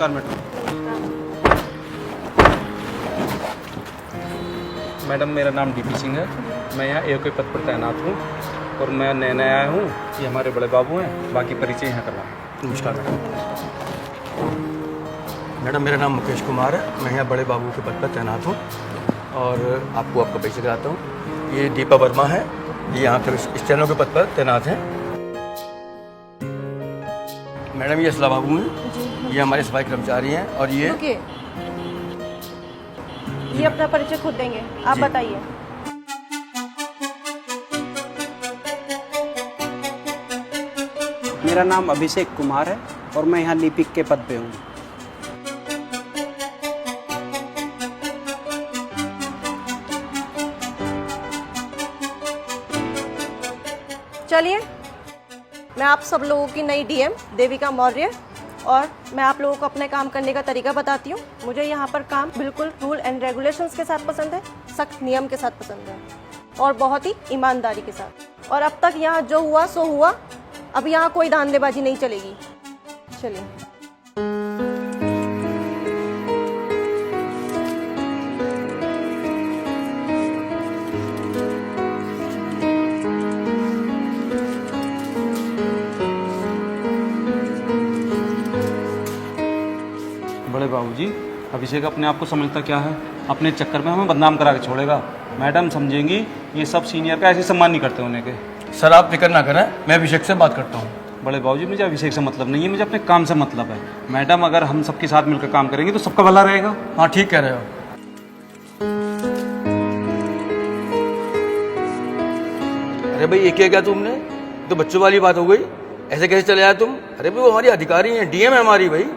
नमस्कार madam. Madam मेरा नाम डीपी सिंह है, मैं यहाँ एओ के पद पर तैनात हूँ और मैं नया आया हूँ। ये हमारे बड़े बाबू हैं, बाकी परिचय यहाँ करवाएं। नमस्कार मैडम। मैडम मेरा नाम मुकेश कुमार है, मैं यहाँ बड़े बाबू के पद पर तैनात हूँ और आपको आपका परिचय कराता हूँ। ये दीपा वर्मा है, ये यहाँ पर स्टेनो के पद पर तैनात हैं। मैडम ये असला बाबू हैं, ये हमारे सफाई कर्मचारी हैं और ये अपना परिचय खुद देंगे, आप जी। बताइए। मेरा नाम अभिषेक कुमार है और मैं यहाँ लिपिक के पद पे हूँ। चलिए, मैं आप सब लोगों की नई डीएम देविका मौर्य और मैं आप लोगों को अपने काम करने का तरीका बताती हूँ। मुझे यहाँ पर काम बिल्कुल रूल एंड रेगुलेशंस के साथ पसंद है, सख्त नियम के साथ पसंद है और बहुत ही ईमानदारी के साथ। और अब तक यहाँ जो हुआ सो हुआ, अब यहाँ कोई धांधलेबाजी नहीं चलेगी। चलिए। बड़े बाबूजी, अभिषेक अपने आप को समझता क्या है? अपने चक्कर में हमें बदनाम करा के छोड़ेगा। मैडम समझेंगी ये सब सीनियर का ऐसे सम्मान नहीं करते होने के। सर आप फिक्र ना करें, मैं अभिषेक से बात करता हूँ। बड़े बाबूजी, मुझे अभिषेक से मतलब नहीं है, मुझे अपने काम से मतलब है। मैडम अगर हम सबके साथ मिलकर काम करेंगे तो सबका भला रहेगा। हाँ ठीक कह रहे हो। अरे भाई ये क्या किया तुमने? तो बच्चों वाली बात हो गई, ऐसे कैसे चले आए तुम? अरे भाई वो हमारी अधिकारी हैं, डीएम है हमारी भाई।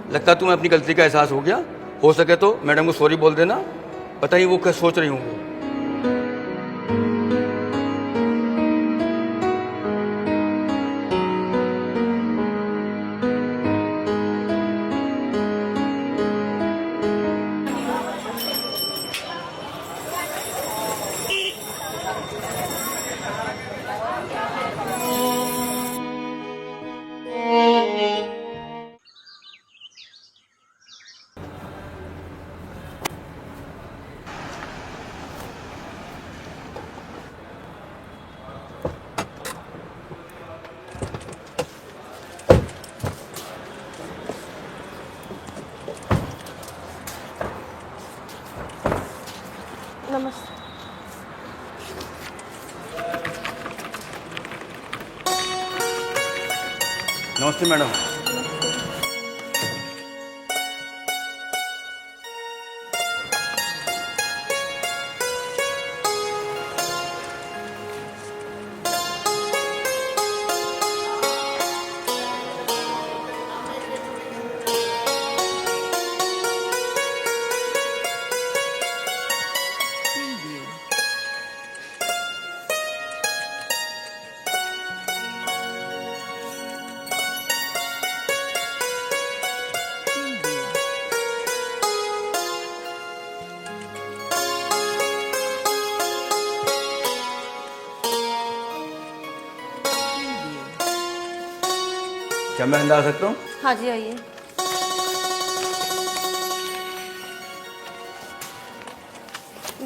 लगता है तुम्हें अपनी गलती का एहसास हो गया। हो सके तो मैडम को सॉरी बोल देना, पता नहीं वो क्या सोच रही होंगी। नमस्ते। नमस्ते मैडम। क्या मैं अंदर आ सकता हूँ? हाँ जी, आइए।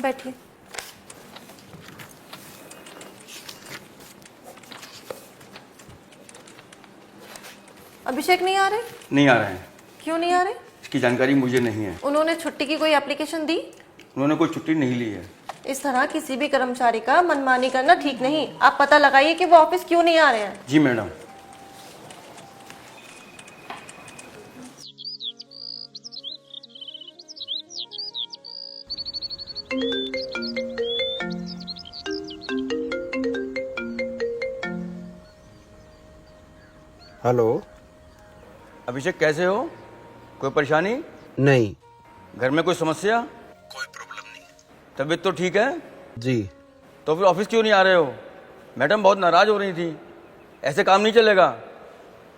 बैठिए। अभिषेक नहीं आ रहे? नहीं आ रहे हैं। क्यों नहीं आ रहे? इसकी जानकारी मुझे नहीं है। उन्होंने छुट्टी की कोई एप्लीकेशन दी? उन्होंने कोई छुट्टी नहीं ली है। इस तरह किसी भी कर्मचारी का मनमानी करना ठीक नहीं। आप पता लगाइए कि वो ऑफिस क्यों नहीं आ रहे हैं। जी मैडम। हेलो। अभिषेक कैसे हो? कोई परेशानी? नहीं। घर में कोई समस्या? कोई प्रॉब्लम नहीं। तबीयत तो ठीक है? जी। तो फिर ऑफिस क्यों नहीं आ रहे हो? मैडम बहुत नाराज हो रही थी, ऐसे काम नहीं चलेगा।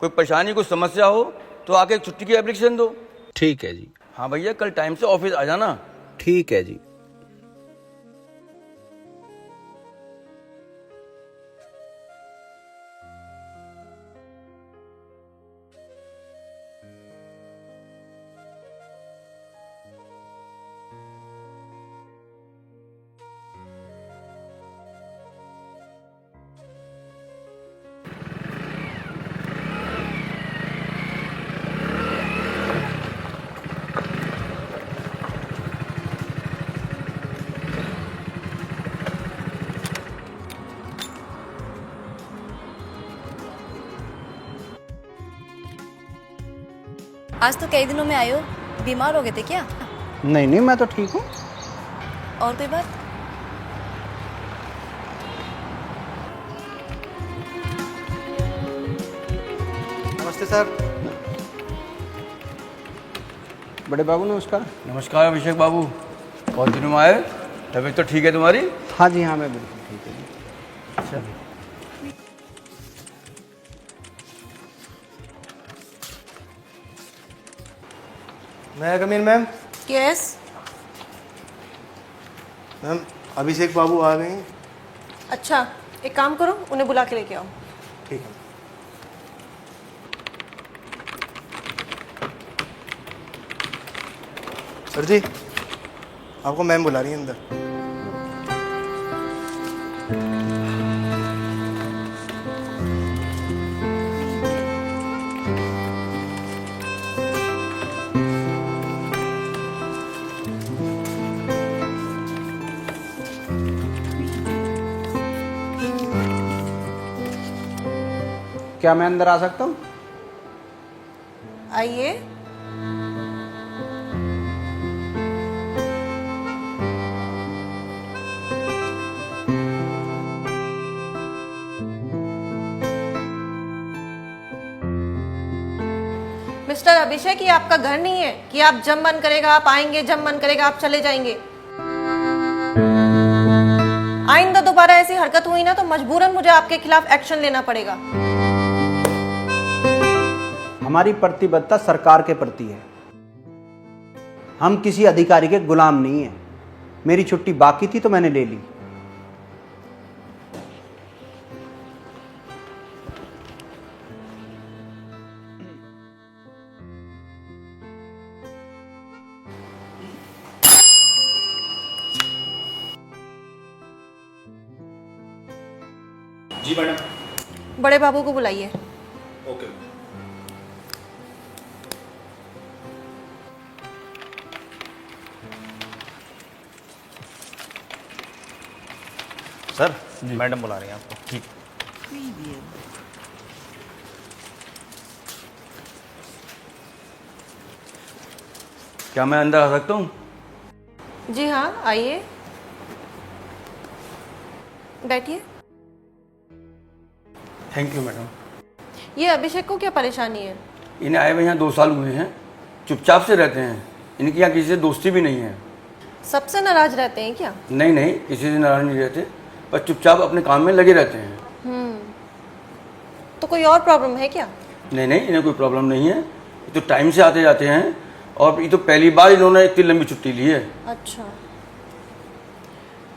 कोई परेशानी कोई समस्या हो तो आके छुट्टी की एप्लीकेशन दो। ठीक है जी। हाँ भैया कल टाइम से ऑफिस आ जाना। ठीक है जी। आज तो कई दिनों में आए हो, बीमार हो गए थे क्या? नहीं नहीं, मैं तो ठीक हूँ। और कोई बात? नमस्ते सर। बड़े बाबू नमस्कार। नमस्कार अभिषेक बाबू, बहुत दिनों में आए। तबीयत तो ठीक है तुम्हारी? हाँ जी हाँ, मैं बिल्कुल ठीक है जी। अच्छा। मैं कमीन मैम। यस। मैम अभिषेक बाबू आ गए हैं। अच्छा, एक काम करो, उन्हें बुला के लेके आओ। ठीक है। सर जी, आपको मैम बुला रही है अंदर। क्या मैं अंदर आ सकता हूँ? आइए। मिस्टर अभिषेक, ये आपका घर नहीं है कि आप जब मन करेगा आप आएंगे, जब मन करेगा आप चले जाएंगे। आइंदा दोबारा ऐसी हरकत हुई ना तो मजबूरन मुझे आपके खिलाफ एक्शन लेना पड़ेगा। हमारी प्रतिबद्धता सरकार के प्रति है, हम किसी अधिकारी के गुलाम नहीं हैं। मेरी छुट्टी बाकी थी तो मैंने ले ली। जी मैडम। बड़े बाबू को बुलाइए। ओके। सर मैडम बुला रही हैं आपको। ठीक। क्या मैं अंदर आ सकता हूँ? जी हाँ, आइए, बैठिए। Thank you madam. ये अभिषेक को क्या परेशानी है? इन्हें आए हुए यहाँ 2 साल हुए हैं, चुपचाप से रहते हैं। इनकी यहाँ किसी से दोस्ती भी नहीं है। सबसे नाराज रहते हैं क्या? नहीं नहीं, किसी से नाराज नहीं रहते, बस चुपचाप अपने काम में लगे रहते हैं। तो कोई और प्रॉब्लम है क्या? नहीं नहीं, इन्हें कोई प्रॉब्लम नहीं है। ये तो टाइम से आते जाते हैं और ये तो पहली बार इन्होंने इतनी लंबी छुट्टी ली है। अच्छा,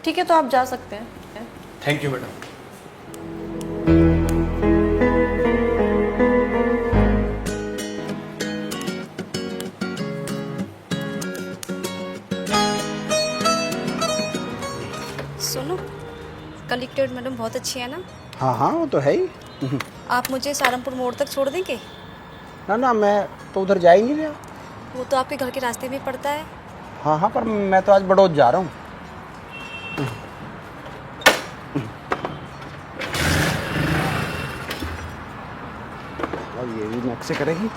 ठीक है, तो आप जा सकते हैं। Thank you madam. सुनो, कलेक्टर मैडम बहुत अच्छी है ना? हाँ हाँ, वो तो है ही। आप मुझे सहारनपुर मोड़ तक छोड़ देंगे? ना ना, मैं तो उधर जा ही नहीं रहा। वो तो आपके घर के रास्ते में पड़ता है। हाँ हाँ, पर मैं तो आज बड़ौद जा रहा हूँ। अब ये भी नक्शे करेगी।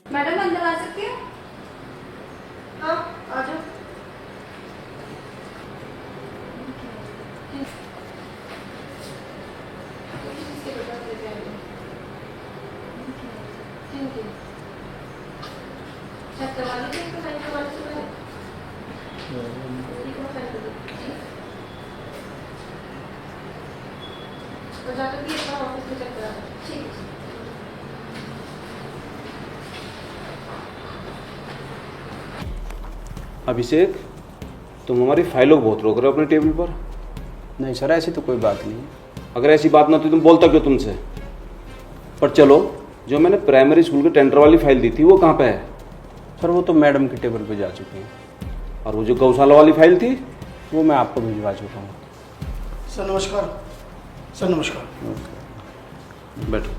मैडम अंदर आ सकती है? हाँ, आ जाओ। अभिषेक, तुम हमारी फाइलों को बहुत रोक रहे हो अपने टेबल पर। नहीं सर, ऐसी तो कोई बात नहीं है। अगर ऐसी बात ना तो तुम बोलता क्यों तुमसे? पर चलो, जो मैंने प्राइमरी स्कूल के टेंडर वाली फाइल दी थी वो कहाँ पे है? सर वो तो मैडम के टेबल पे जा चुकी हैं। और वो जो गौशाला वाली फाइल थी? वो मैं आपको भिजवा चुका हूँ। सर नमस्कार। सर नमस्कार। बैठो।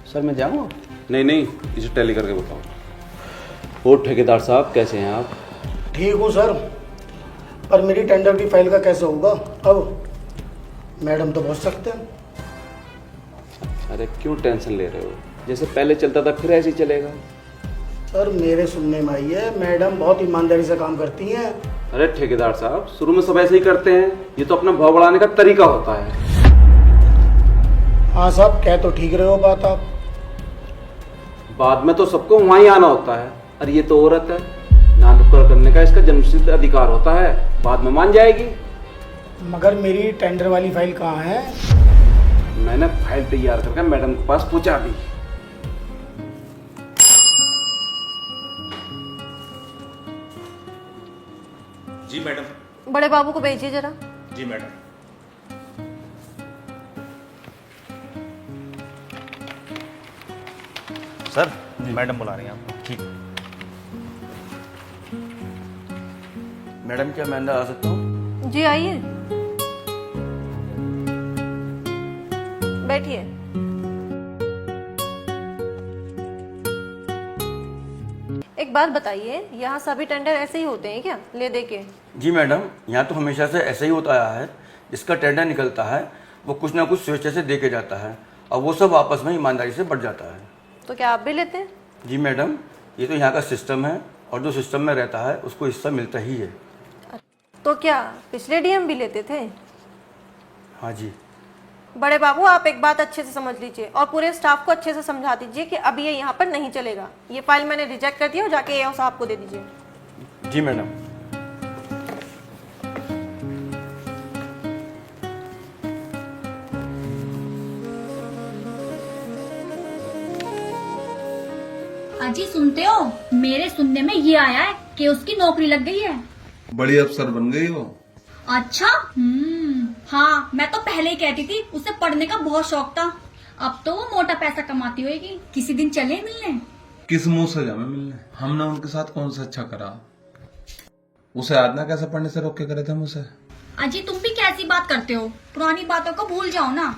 सर मैं जाऊँ? नहीं नहीं, इसे टैली करके बताओ। और ठेकेदार साहब कैसे हैं आप? ठीक हूँ सर, पर मेरी टेंडर की फाइल का कैसे होगा अब? मैडम तो बहुत सख्त हैं। अरे क्यों टेंशन ले रहे हो? जैसे पहले चलता था फिर ऐसे ही चलेगा। सर मेरे सुनने में आई है मैडम बहुत ईमानदारी से काम करती हैं। अरे ठेकेदार साहब, शुरू में सब ऐसे ही करते हैं, ये तो अपना भाव बढ़ाने का तरीका होता है। हाँ साहब, कह तो ठीक रहे हो बात आप। बाद में तो सबको वहाँ ही आना होता है। अरे ये तो औरत है, ना नुक्कड़ करने का इसका जन्मसिद्ध अधिकार होता है, बाद में मान जाएगी। मगर मेरी टेंडर वाली फाइल कहाँ है? मैंने फाइल तैयार करके मैडम के पास पहुंचा दी। जी मैडम। बड़े बाबू को भेजिए जरा। जी मैडम। सर मैडम बुला रही हैं आपको। ठीक। मैडम क्या मैं अंदर आ सकता हूँ? जी आइए, बैठिए। एक बात बताइए, यहाँ सभी टेंडर ऐसे ही होते हैं क्या, ले दे के? जी मैडम, यहाँ तो हमेशा से ऐसे ही होता आया है। जिसका टेंडर निकलता है वो कुछ ना कुछ स्वेच्छा से दे के जाता है और वो सब आपस में ईमानदारी से बढ़ जाता है। तो क्या आप भी लेते हैं? जी मैडम, ये तो यहाँ का सिस्टम है और जो सिस्टम में रहता है उसको हिस्सा मिलता ही है। तो क्या पिछले डीएम भी लेते थे? हाँ जी। बड़े बाबू, आप एक बात अच्छे से समझ लीजिए और पूरे स्टाफ को अच्छे से समझा दीजिए कि अब ये यहाँ पर नहीं चलेगा। ये फाइल मैंने रिजेक्ट कर दी है, जाके एओ साहब को दे दीजिए। जी मैडम। अजी सुनते हो, मेरे सुनने में ये आया है कि उसकी नौकरी लग गई है। बड़ी अफसर बन गई हो। अच्छा। हाँ, मैं तो पहले ही कहती थी उसे पढ़ने का बहुत शौक था। अब तो वो मोटा पैसा कमाती होगी। किसी दिन चले मिलने? किस मुंह से जामे मिलने? हमने उनके साथ कौन सा अच्छा करा? उसे याद ना कैसे पढ़ने से रोक के करे थे मुझसे। अजी तुम भी कैसी बात करते हो? पुरानी बातों को भूल जाओ ना।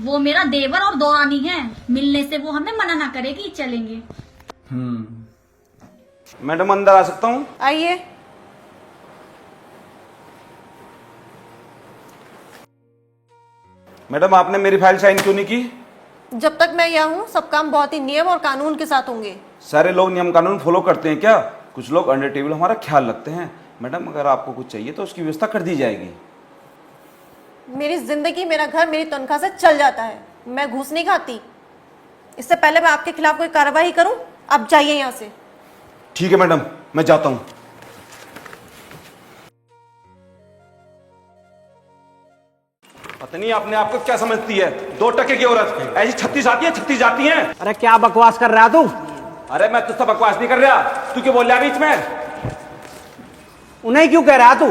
वो मेरा देवर और दौरानी है, मिलने से वो हमें मना ना करेगी, चलेंगे। मैडम अंदर आ सकता हूँ? आइए। मैडम आपने मेरी फाइल साइन क्यों नहीं की? जब तक मैं यहाँ हूँ सब काम बहुत ही नियम और कानून के साथ होंगे। सारे लोग नियम कानून फॉलो करते हैं क्या? कुछ लोग अंडर टेबल हमारा ख्याल रखते हैं। मैडम अगर आपको कुछ चाहिए तो उसकी व्यवस्था कर दी जाएगी। मेरी जिंदगी, मेरा घर मेरी तनख्वाह से चल जाता है। मैं घूस नहीं खाती। इससे पहले मैं आपके खिलाफ कोई कार्रवाई करूं, आप जाइए यहाँ से। ठीक है मैडम, मैं जाता हूँ। पता नहीं आपने आपको क्या समझती है, 2 टके की औरत ऐसी 36 आती है, 36 जाती हैं। अरे क्या बकवास कर रहा तू? अरे मैं तुझसे बकवास नहीं कर रहा, तू क्यों बोल रहा है बीच में? उन्हें क्यों कह रहा तू?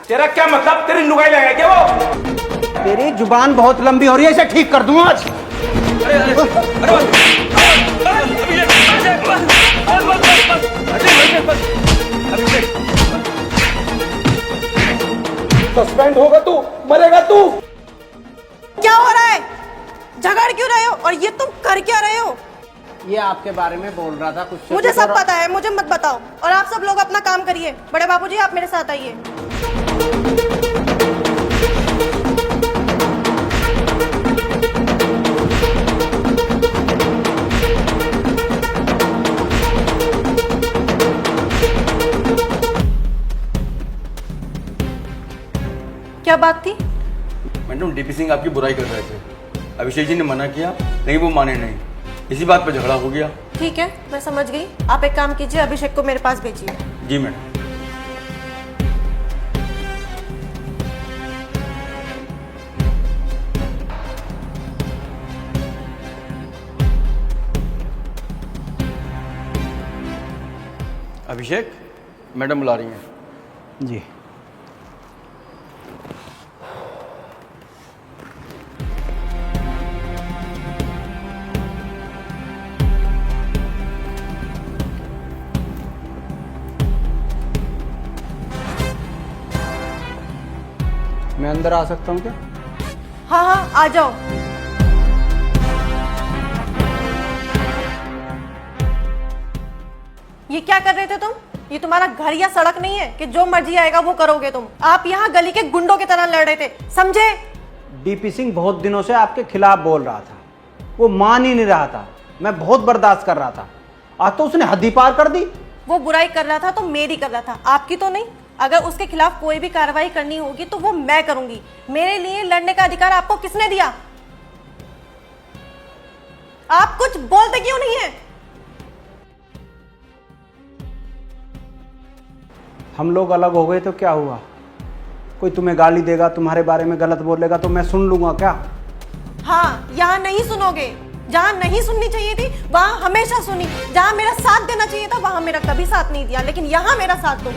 तेरा क्या मतलब? तेरी लुगाई लगाई क्या वो? तेरी जुबान बहुत लंबी हो रही है, इसे ठीक कर दूंगा आज। सस्पेंड होगा तू, मरेगा तू। क्या हो रहा है? झगड़ क्यों रहे हो और ये तुम कर क्या रहे हो? ये आपके बारे में बोल रहा था कुछ। मुझे सब पता है, मुझे मत बताओ। और आप सब लोग अपना काम करिए। बड़े बाबूजी आप मेरे साथ आइए। क्या बात थी? मैडम डीपी सिंह आपकी बुराई कर रहे थे। अभिषेक जी ने मना किया, नहीं वो माने नहीं, इसी बात पर झगड़ा हो गया। ठीक है, मैं समझ गई। आप एक काम कीजिए, अभिषेक को मेरे पास भेजिए। जी मैडम। अभिषेक, मैडम बुला रही हैं। जी। मैं अंदर आ सकता हूँ क्या? हाँ हाँ, आ जाओ। ये क्या कर रहे थे तुम? ये तुम्हारा घर या सड़क नहीं है कि जो मर्जी आएगा वो करोगे तुम। आप यहाँ गली के गुंडों की तरह लड़ रहे थे, समझे? डीपी सिंह बहुत दिनों से आपके खिलाफ बोल रहा था, वो मान ही नहीं रहा था। मैं बहुत बर्दाश्त कर रहा था, आज तो उसने हद ही पार कर दी। वो बुराई कर रहा था तो मेरी कर रहा था, आपकी तो नहीं। अगर उसके खिलाफ कोई भी कार्रवाई करनी होगी तो वो मैं करूंगी। मेरे लिए लड़ने का अधिकार आपको किसने दिया? आप कुछ बोलते क्यों नहीं है? हम लोग अलग हो गए तो क्या हुआ? कोई तुम्हें गाली देगा, तुम्हारे बारे में गलत बोलेगा तो मैं सुन लूंगा क्या? हाँ, यहाँ नहीं सुनोगे। जहाँ नहीं सुननी चाहिए थी वहां हमेशा सुनी। जहाँ मेरा साथ देना चाहिए था वहां मेरा कभी साथ नहीं दिया, लेकिन यहाँ मेरा साथ दो।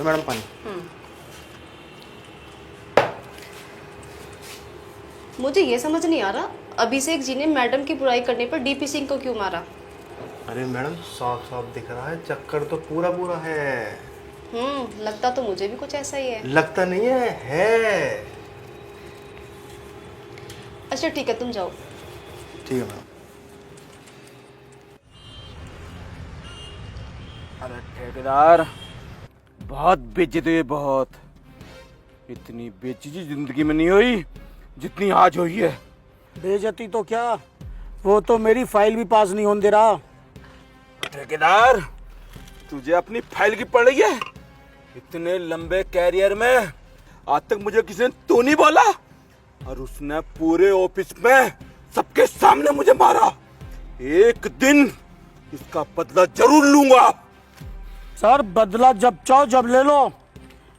मैडम पानी। मुझे ये समझ नहीं आ रहा, अभिषेक जी ने मैडम की बुराई करने पर डीपी सिंह को क्यों मारा? अरे मैडम साफ साफ दिख रहा है, चक्कर तो पूरा पूरा है। लगता तो मुझे भी कुछ ऐसा ही है। लगता नहीं है। अच्छा ठीक है, तुम जाओ। ठीक है मैडम। अरे ठेकेदार, बहुत बेइज्जती हुई, बहुत। इतनी बेइज्जती जिंदगी में नहीं हुई जितनी आज हुई है। बेइज्जती तो क्या, वो तो मेरी फाइल भी पास नहीं होने दे रहा। ठेकेदार, तुझे अपनी फाइल की पड़ रही है? इतने लंबे कैरियर में आज तक मुझे किसी ने तो नहीं बोला, और उसने पूरे ऑफिस में सबके सामने मुझे मारा। एक दिन इसका बदला जरूर लूंगा। सर बदला जब चाहो जब ले लो।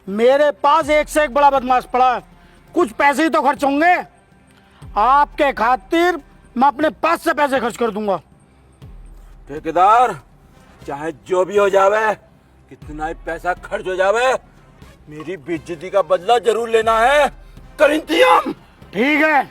मेरे पास एक से एक बड़ा बदमाश पड़ा है, कुछ पैसे ही तो खर्च होंगे। आपके खातिर मैं अपने पास से पैसे खर्च कर दूंगा। ठेकेदार, चाहे जो भी हो जावे, कितना ही पैसा खर्च हो जावे, मेरी बेइज्जती का बदला जरूर लेना है। कर इंतजाम। ठीक है।